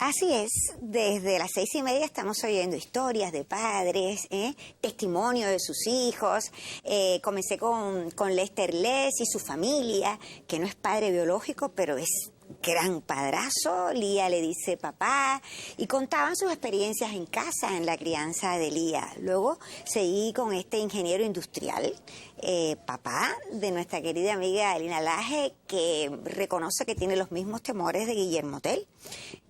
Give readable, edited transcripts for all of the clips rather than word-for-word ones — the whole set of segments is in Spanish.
Así es, desde las 6:30 estamos oyendo historias de padres, testimonio de sus hijos. Comencé con Lester Les y su familia, que no es padre biológico, pero es gran padrazo. Lía le dice papá, y contaban sus experiencias en casa, en la crianza de Lía. Luego seguí con este ingeniero industrial, papá de nuestra querida amiga Elina Laje, que reconoce que tiene los mismos temores de Guillermo Tell,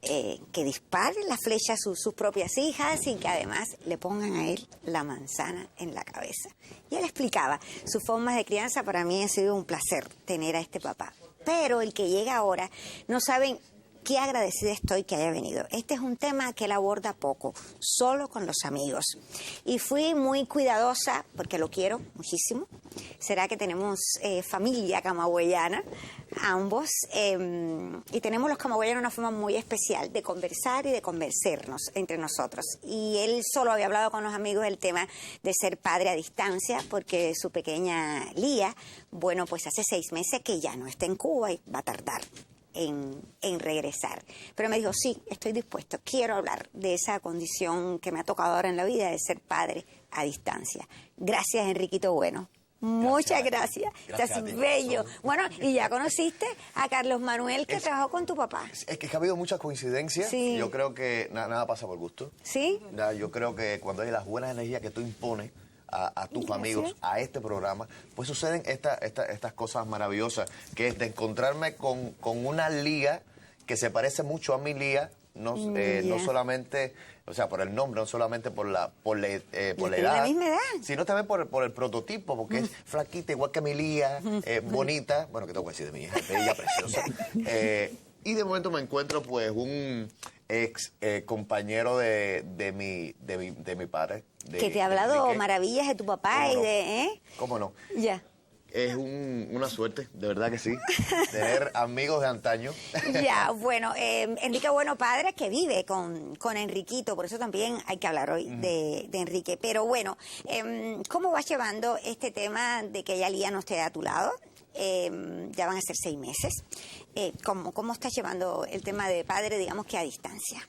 que dispare la flecha a sus propias hijas y que además le pongan a él la manzana en la cabeza. Y él explicaba sus formas de crianza. Para mí ha sido un placer tener a este papá. Pero el que llega ahora, no saben qué agradecida estoy que haya venido. Este es un tema que él aborda poco, solo con los amigos. Y fui muy cuidadosa, porque lo quiero muchísimo. Será que tenemos familia camagüeyana, ambos, y tenemos los camagüeyanos una forma muy especial de conversar y de convencernos entre nosotros. Y él solo había hablado con los amigos del tema de ser padre a distancia, porque su pequeña Lía, bueno, pues hace 6 meses que ya no está en Cuba y va a tardar en regresar. Pero me dijo, sí, estoy dispuesto, quiero hablar de esa condición que me ha tocado ahora en la vida, de ser padre a distancia. Gracias, Enriquito Bueno. Muchas gracias. Estás bello. Bueno, y ya conociste a Carlos Manuel, que trabajó con tu papá. Es que ha habido muchas coincidencias. Sí. Yo creo que nada pasa por gusto. ¿Sí? Yo creo que cuando hay las buenas energías que tú impones a tus amigos, a este programa, pues suceden estas cosas maravillosas, que es de encontrarme con una Lía que se parece mucho a mi Lía, no solamente, o sea, por el nombre, no solamente por la edad, la misma edad, sino también por el prototipo, porque es flaquita, igual que mi Lía, bonita, bueno, ¿qué tengo que decir de mi hija? Bella, preciosa. Y de momento me encuentro, pues, un ex compañero de mi padre. Que te ha hablado maravillas de tu papá y de... ¿Cómo no? Ya. Es una suerte, de verdad que sí, tener amigos de antaño. Ya, bueno, Enrique Bueno padre que vive con Enriquito, por eso también hay que hablar hoy de Enrique. Pero bueno, ¿cómo vas llevando este tema de que ya Lía no esté a tu lado? Ya van a ser 6 meses. ¿Cómo estás llevando el tema de padre, digamos que a distancia?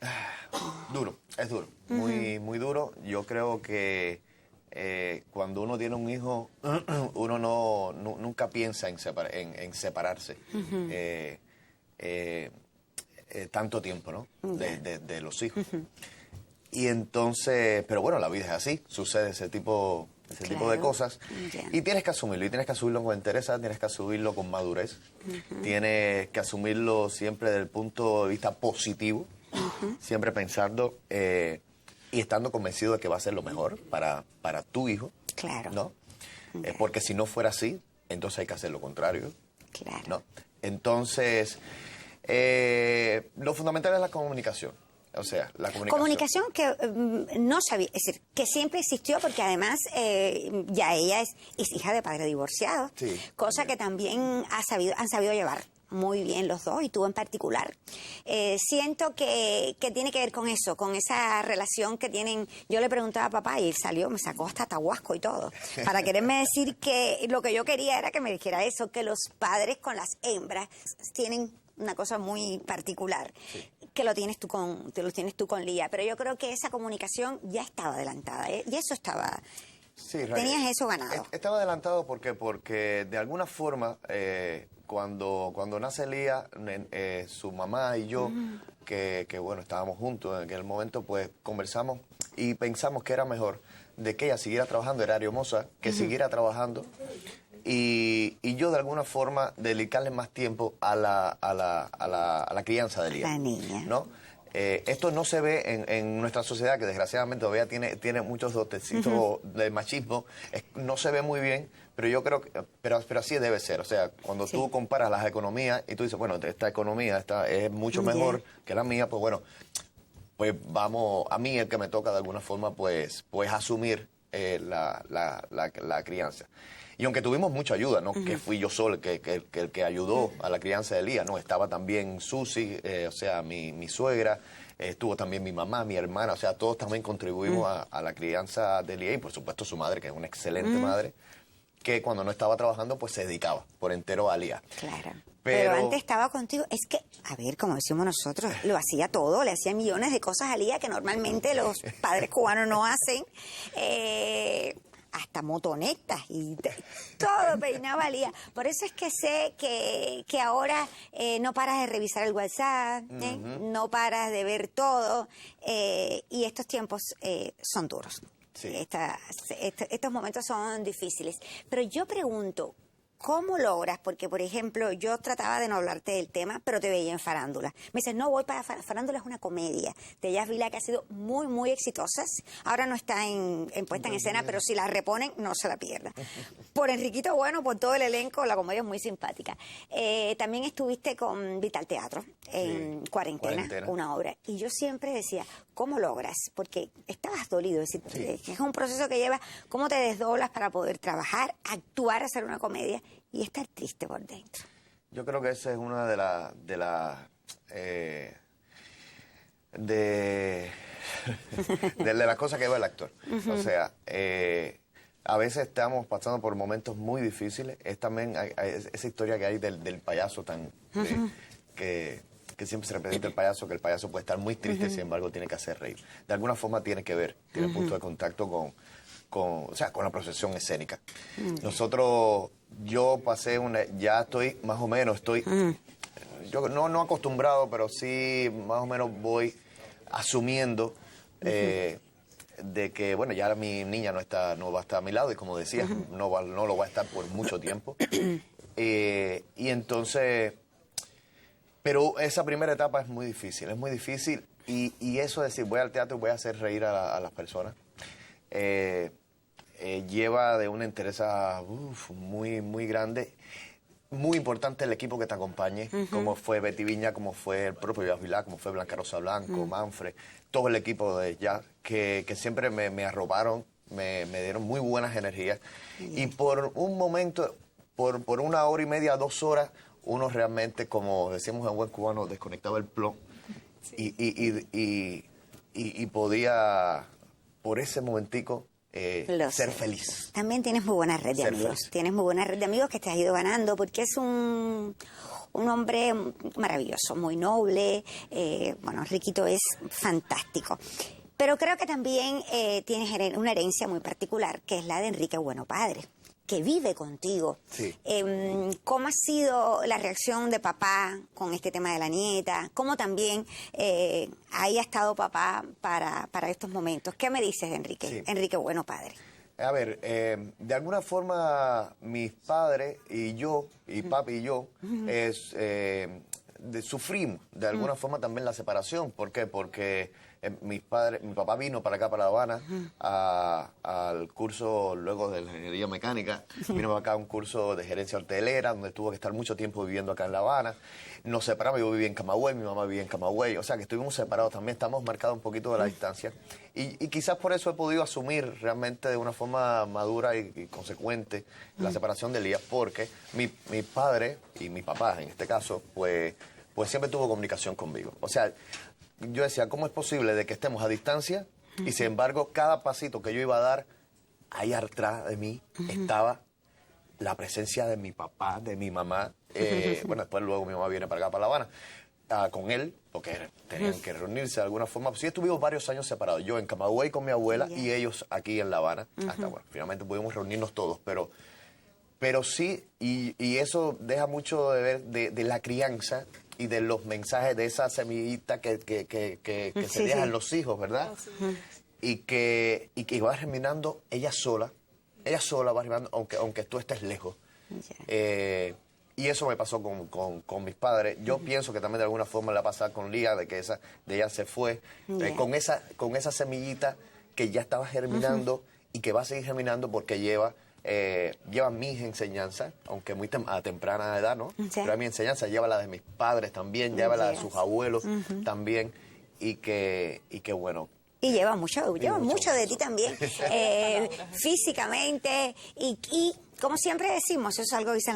Duro, es duro, muy duro. Yo creo que cuando uno tiene un hijo, uno nunca piensa en separarse tanto tiempo, ¿no? De los hijos. Y entonces, pero bueno, la vida es así, sucede ese tipo de cosas. Y tienes que asumirlo, y tienes que asumirlo con entereza, tienes que asumirlo con madurez, tienes que asumirlo siempre desde el punto de vista positivo, siempre pensando y estando convencido de que va a ser lo mejor para tu hijo. Claro. ¿No? Porque si no fuera así, entonces hay que hacer lo contrario. Claro. ¿No? Entonces, lo fundamental es la comunicación. O sea, la comunicación. Comunicación que no sabía, es decir, que siempre existió, porque además ya ella es hija de padre divorciado, sí, cosa que también han sabido llevar muy bien los dos, y tú en particular. Siento que tiene que ver con eso, con esa relación que tienen. Yo le preguntaba a papá y él salió, me sacó hasta Tabasco y todo, para quererme decir que lo que yo quería era que me dijera eso, que los padres con las hembras tienen una cosa muy particular, que lo tienes tú con Lía. Pero yo creo que esa comunicación ya estaba adelantada, y eso estaba... Sí, tenías eso ganado. Estaba adelantado porque de alguna forma, cuando nace Lía, su mamá y yo, que bueno, estábamos juntos en aquel momento, pues conversamos y pensamos que era mejor de que ella siguiera trabajando, era hermosa, que siguiera trabajando, y yo de alguna forma dedicarle más tiempo a la crianza de Lía. La niña. ¿No? Esto no se ve en nuestra sociedad, que desgraciadamente todavía tiene muchos dotecitos de machismo. No se ve muy bien, pero yo creo que pero así debe ser. O sea, cuando tú comparas las economías y tú dices, bueno, esta economía es mucho mejor que la mía, pues bueno, pues vamos, a mí el que me toca de alguna forma, pues asumir la crianza. Y aunque tuvimos mucha ayuda, no que fui yo solo el que ayudó a la crianza de Lía, no, estaba también Susi, o sea, mi suegra, estuvo también mi mamá, mi hermana, o sea, todos también contribuimos a la crianza de Lía, y por supuesto su madre, que es una excelente madre, que cuando no estaba trabajando, pues se dedicaba por entero a Lía. Claro. Pero antes estaba contigo. Es que, a ver, como decimos nosotros, lo hacía todo, le hacía millones de cosas al día que normalmente los padres cubanos no hacen. Hasta motonetas y todo peinaba al día. Por eso es que sé que ahora no paras de revisar el WhatsApp, no paras de ver todo, y estos tiempos son duros. Sí. Estos momentos son difíciles. Pero yo pregunto, ¿cómo logras? Porque, por ejemplo, yo trataba de no hablarte del tema, pero te veía en farándula. Me dices, no, voy para farándula, es una comedia de Jazz Vila que ha sido muy, muy exitosa. Ahora no está en puesta en escena, pero si la reponen, no se la pierda. Por Enriquito Bueno, por todo el elenco, la comedia es muy simpática. También estuviste con Vital Teatro en Cuarentena, una obra. Y yo siempre decía, ¿cómo logras? Porque estabas dolido, es decir, es un proceso que lleva, ¿cómo te desdoblas para poder trabajar, actuar, hacer una comedia y estar triste por dentro? Yo creo que esa es una de las cosas que lleva el actor. O sea, a veces estamos pasando por momentos muy difíciles. Es también esa historia que hay del payaso que siempre se representa el payaso, que el payaso puede estar muy triste, sin embargo tiene que hacer reír. De alguna forma tiene que ver, tiene punto de contacto con la procesión escénica. Yo pasé ya estoy más o menos, yo no acostumbrado, pero sí más o menos voy asumiendo de que, bueno, ya mi niña no va a estar a mi lado y como decías, no lo va a estar por mucho tiempo. Y entonces, pero esa primera etapa es muy difícil y eso de decir, voy al teatro y voy a hacer reír a las personas. Lleva de una entereza muy, muy grande. Muy importante el equipo que te acompañe, como fue Betty Viña, como fue el propio Jazz Vilá, como fue Blanca Rosa Blanco, Manfred, todo el equipo de jazz, que siempre me arroparon, me dieron muy buenas energías. Y por un momento, por 1 hora y media, 2 horas, uno realmente, como decimos en buen cubano, desconectaba el plom y podía, por ese momentico, ser feliz. También tienes muy buena red de amigos. Feliz. Tienes muy buena red de amigos que te has ido ganando porque es un hombre maravilloso, muy noble. Bueno, Riquito es fantástico. Pero creo que también tienes una herencia muy particular, que es la de Enrique Bueno Padre, que vive contigo. Sí. ¿Cómo ha sido la reacción de papá con este tema de la nieta? ¿Cómo también ahí ha estado papá para estos momentos? ¿Qué me dices de Enrique? Sí. Enrique Bueno Padre. A ver, de alguna forma mis padres y yo, y papi y yo, sufrimos de alguna forma también la separación. ¿Por qué? Porque mi papá vino para acá, para La Habana, al curso luego de la ingeniería mecánica, vino para acá a un curso de gerencia hotelera, donde tuvo que estar mucho tiempo viviendo acá en La Habana. Nos separamos, yo vivía en Camagüey, mi mamá vivía en Camagüey, o sea que estuvimos separados también, estamos marcados un poquito de la distancia. Y quizás por eso he podido asumir realmente de una forma madura y consecuente la separación de Elías, porque mi padre y mi papá, en este caso, pues siempre tuvo comunicación conmigo. O sea, yo decía, ¿cómo es posible de que estemos a distancia y sin embargo cada pasito que yo iba a dar, ahí atrás de mí estaba la presencia de mi papá, de mi mamá? Bueno, después luego mi mamá viene para acá, para La Habana, con él, porque tenían que reunirse de alguna forma. Pues sí, estuvimos varios años separados. Yo en Camagüey con mi abuela y ellos aquí en La Habana. Hasta, bueno, finalmente pudimos reunirnos todos, pero sí, y eso deja mucho de ver de la crianza y de los mensajes de esa semillita que se dejan los hijos, ¿verdad? Y que va germinando ella sola va germinando, aunque tú estés lejos. Y eso me pasó con mis padres. Yo pienso que también de alguna forma le va a pasar con Lía, de ella se fue, con esa semillita que ya estaba germinando y que va a seguir germinando porque lleva mis enseñanzas, aunque muy a temprana edad, ¿no? Sí. Pero mi enseñanza lleva la de mis padres también, lleva la de sus abuelos también, y que bueno. Y lleva mucho de ti también, físicamente, y como siempre decimos, eso es algo que dicen